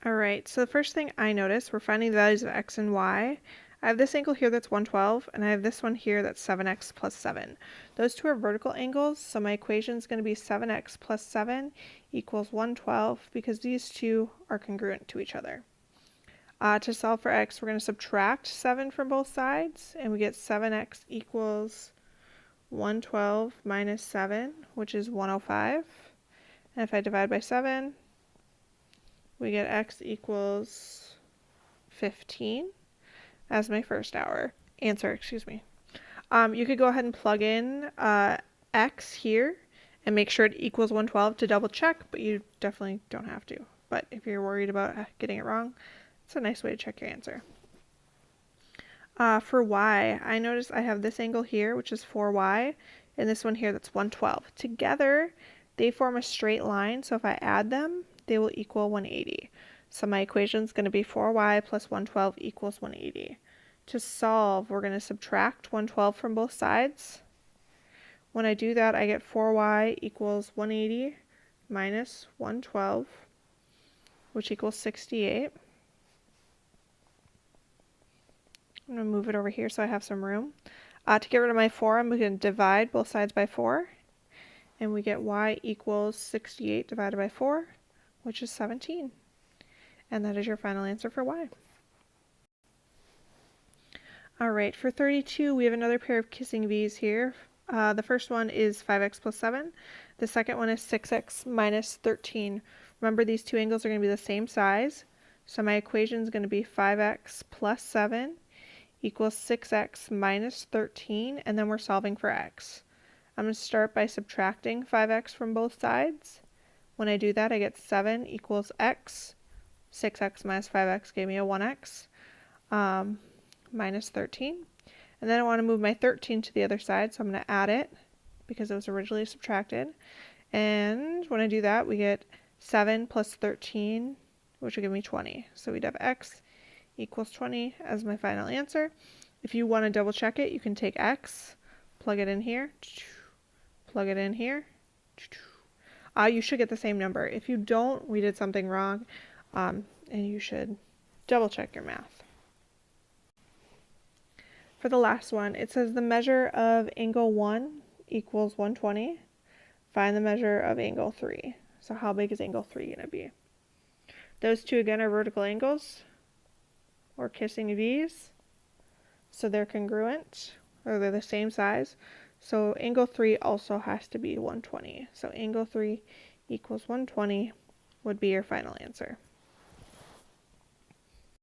All right, so the first thing I notice, we're finding the values of x and y. I have this angle here that's 112, and I have this one here that's 7x plus 7. Those two are vertical angles, so my equation is going to be 7x plus 7 equals 112 because these two are congruent to each other. To solve for x, we're going to subtract 7 from both sides, and we get 7x equals 112 minus 7, which is 105. And if I divide by 7, we get x equals 15 as my first answer. You could go ahead and plug in x here and make sure it equals 112 to double check, but you definitely don't have to. But if you're worried about getting it wrong, it's a nice way to check your answer. For y, I notice I have this angle here, which is 4y, and this one here that's 112. Together, they form a straight line, so if I add them, they will equal 180. So my equation is going to be 4y plus 112 equals 180. To solve, we're going to subtract 112 from both sides. When I do that, I get 4y equals 180 minus 112, which equals 68. I'm going to move it over here so I have some room. To get rid of my 4, I'm going to divide both sides by 4. And we get y equals 68 divided by 4, which is 17. And that is your final answer for y. Alright, for 32, we have another pair of kissing v's here. The first one is 5x plus 7. The second one is 6x minus 13. Remember, these two angles are going to be the same size. So my equation is going to be 5x plus 7 equals 6x minus 13, and then we're solving for x. I'm going to start by subtracting 5x from both sides. When I do that, I get 7 equals x. 6x minus 5x gave me a 1x minus 13. And then I want to move my 13 to the other side, so I'm going to add it because it was originally subtracted. And when I do that, we get 7 plus 13, which will give me 20. So we'd have x equals 20 as my final answer. If you want to double check it, you can take x, plug it in here, plug it in here. You should get the same number. If you don't, we did something wrong, and you should double check your math. For the last one, it says the measure of angle 1 equals 120. Find the measure of angle 3. So how big is angle 3 going to be? Those two again are vertical angles, or kissing v's. So they're congruent, or they're the same size. So angle 3 also has to be 120. So angle 3 equals 120 would be your final answer.